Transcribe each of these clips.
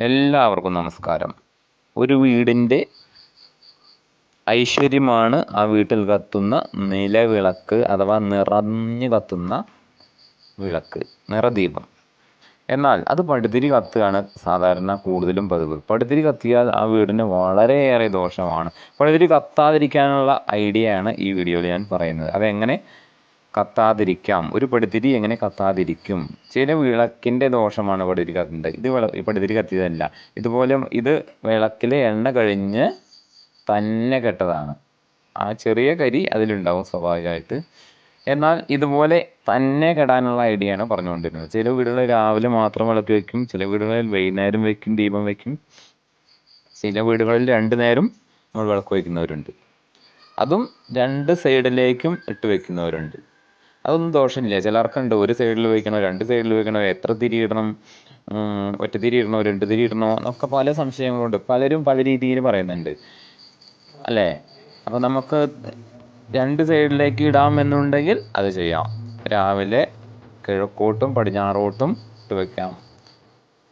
എല്ലാവർക്കും നമസ്കാരം. ഒരു വീടിൻ്റെ ഐശ്വര്യമാണ് ആ വീട്ടിൽ കത്തുന്ന നിലവിളക്ക് അഥവാ നിറഞ്ഞു കത്തുന്ന വിളക്ക്, നിറദീപം. എന്നാൽ അത് പടുതിരി കത്തുകയാണ് സാധാരണ കൂടുതലും പതിവ്. പടുതിരി കത്തിയാൽ ആ വീടിന് വളരെയേറെ ദോഷമാണ്. പടുതിരി കത്താതിരിക്കാനുള്ള ഐഡിയയാണ് ഈ വീഡിയോയിൽ ഞാൻ പറയുന്നത്. അതെങ്ങനെ കത്താതിരിക്കാം, ഒരു പടുതിരി എങ്ങനെ കത്താതിരിക്കും. ചില വിളക്കിൻ്റെ ദോഷമാണ് പടുതിരി കത്തുന്നത്. ഇത് പടുതിരി കത്തിയതല്ല. ഇതുപോലെ ഇത് വിളക്കിലെ എണ്ണ കഴിഞ്ഞ് തന്നെ കെട്ടതാണ്. ആ ചെറിയ കരി അതിലുണ്ടാവും സ്വാഭാവികമായിട്ട്. എന്നാൽ ഇതുപോലെ തന്നെ കെടാനുള്ള ഐഡിയയാണ് പറഞ്ഞുകൊണ്ടിരുന്നത്. ചില വീടുകളിൽ രാവിലെ മാത്രം വിളക്ക് വയ്ക്കും, ചില വീടുകളിൽ വൈകുന്നേരം വയ്ക്കും, ദീപം വയ്ക്കും. ചില വീടുകളിൽ 2 നേരം നമ്മൾ വിളക്ക് വയ്ക്കുന്നവരുണ്ട്. അതും 2 സൈഡിലേക്കും ഇട്ട് വയ്ക്കുന്നവരുണ്ട്. അതൊന്നും ദോഷമില്ല. ചിലർക്കുണ്ട് ഒരു സൈഡിൽ വയ്ക്കണോ 2 സൈഡിൽ വയ്ക്കണോ, എത്ര തിരി ഇടണം, ഒറ്റ തിരി ഇടണോ 2 തിരി ഇടണോ എന്നൊക്കെ പല സംശയങ്ങളുണ്ട്. പലരും പല രീതിയിൽ പറയുന്നുണ്ട് അല്ലേ. അപ്പോൾ നമുക്ക് 2 സൈഡിലേക്ക് ഇടാമെന്നുണ്ടെങ്കിൽ അത് ചെയ്യാം. രാവിലെ കിഴക്കോട്ടും പടിഞ്ഞാറോട്ടും ഇട്ട് വയ്ക്കാം.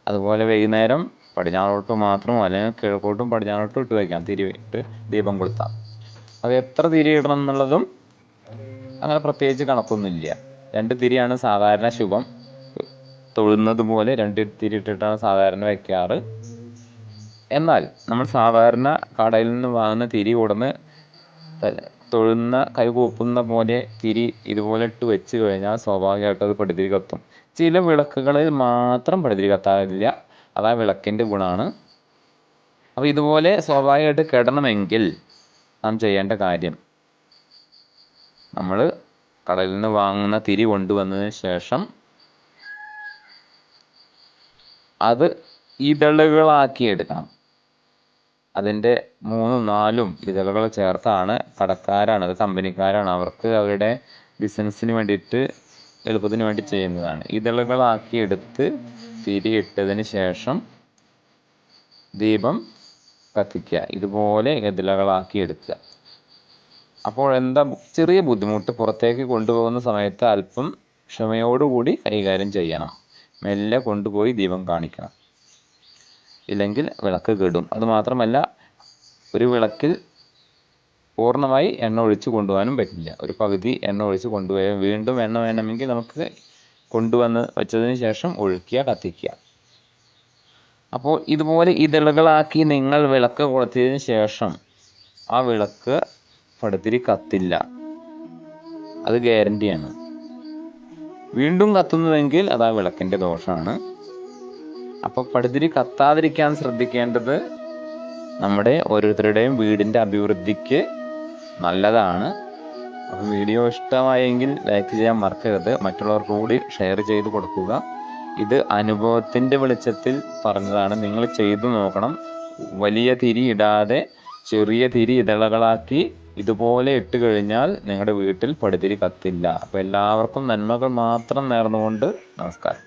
അതുപോലെ വൈകുന്നേരം പടിഞ്ഞാറോട്ട് മാത്രം അല്ലെങ്കിൽ കിഴക്കോട്ടും പടിഞ്ഞാറോട്ടും ഇട്ട് വയ്ക്കാം. തിരി ഇട്ട് ദീപം കൊളുത്താം. അത് എത്ര തിരി ഇടണം എന്നുള്ളതും അങ്ങനെ പ്രത്യേകിച്ച് കണക്കൊന്നുമില്ല. 2 തിരിയാണ് സാധാരണ ശുഭം. തൊഴുന്നത് പോലെ 2 തിരി ഇട്ടിട്ടാണ് സാധാരണ വയ്ക്കാറ്. എന്നാൽ നമ്മൾ സാധാരണ കടയിൽ നിന്ന് വാങ്ങുന്ന തിരി കൊടുന്ന് തൊഴുന്ന കൈകൂപ്പുന്ന പോലെ തിരി ഇതുപോലെ ഇട്ട് വെച്ച് കഴിഞ്ഞാൽ സ്വാഭാവികമായിട്ടും അത് പടുതിരി കത്തും. ചില വിളക്കുകളിൽ മാത്രം പടുതിരി കത്താറില്ല. അതാ വിളക്കിൻ്റെ ഗുണമാണ്. അപ്പോൾ ഇതുപോലെ സ്വാഭാവികമായിട്ട് കെടണമെങ്കിൽ നാം ചെയ്യേണ്ട കാര്യം, നമ്മൾ കടയിൽ നിന്ന് വാങ്ങുന്ന തിരി കൊണ്ടുവന്നതിന് ശേഷം അത് ഇതളുകളാക്കി എടുക്കണം. അതിൻ്റെ 3-4 ഇതളുകൾ ചേർത്താണ് കടക്കാരാണ്, അത് കമ്പനിക്കാരാണ്, അവർക്ക് അവരുടെ ബിസിനസ്സിന് വേണ്ടിയിട്ട് എളുപ്പത്തിന് വേണ്ടി ചെയ്യുന്നതാണ്. ഇതളുകളാക്കി എടുത്ത് തിരി ഇട്ടതിന് ശേഷം ദീപം കത്തിക്കുക. ഇതുപോലെ ഇതളുകളാക്കി എടുക്കുക. അപ്പോൾ എന്താ ചെറിയ ബുദ്ധിമുട്ട്, പുറത്തേക്ക് കൊണ്ടുപോകുന്ന സമയത്ത് അല്പം ക്ഷമയോടുകൂടി കൈകാര്യം ചെയ്യണം. മെല്ലെ കൊണ്ടുപോയി ദീപം കാണിക്കണം, ഇല്ലെങ്കിൽ വിളക്ക് കെടും. അതുമാത്രമല്ല, ഒരു വിളക്കിൽ പൂർണ്ണമായി എണ്ണ ഒഴിച്ച് കൊണ്ടുപോകാനും പറ്റില്ല. ഒരു പകുതി എണ്ണ ഒഴിച്ച് കൊണ്ടുപോയാൽ വീണ്ടും എണ്ണ വേണമെങ്കിൽ നമുക്ക് കൊണ്ടുവന്ന് വെച്ചതിന് ശേഷം ഒഴിക്കുക, കത്തിക്കുക. അപ്പോൾ ഇതുപോലെ ഇതളുകളാക്കി നിങ്ങൾ വിളക്ക് കൊളുത്തിയതിന് ശേഷം ആ വിളക്ക് പടുതിരി കത്തില്ല, അത് ഗ്യാരണ്ടിയാണ്. വീണ്ടും കത്തുന്നതെങ്കിൽ അത് ആ വിളക്കിൻ്റെ ദോഷമാണ്. അപ്പോൾ പടുതിരി കത്താതിരിക്കാൻ ശ്രദ്ധിക്കേണ്ടത് നമ്മുടെ ഓരോരുത്തരുടെയും വീടിൻ്റെ അഭിവൃദ്ധിക്ക് നല്ലതാണ്. അപ്പോൾ വീഡിയോ ഇഷ്ടമായെങ്കിൽ ലൈക്ക് ചെയ്യാൻ മറക്കരുത്. മറ്റുള്ളവർക്ക് കൂടി ഷെയർ ചെയ്ത് കൊടുക്കുക. ഇത് അനുഭവത്തിൻ്റെ വെളിച്ചത്തിൽ പറഞ്ഞതാണ്. നിങ്ങൾ ചെയ്തു നോക്കണം. വലിയ തിരി ഇടാതെ ചെറിയ തിരി ഇതളകളാക്കി ഇതുപോലെ ഇട്ട് കഴിഞ്ഞാൽ നിങ്ങളുടെ വീട്ടിൽ പടുതിരി കത്തില്ല. അപ്പോൾ എല്ലാവർക്കും നന്മകൾ മാത്രം നേർന്നുകൊണ്ട് നമസ്കാരം.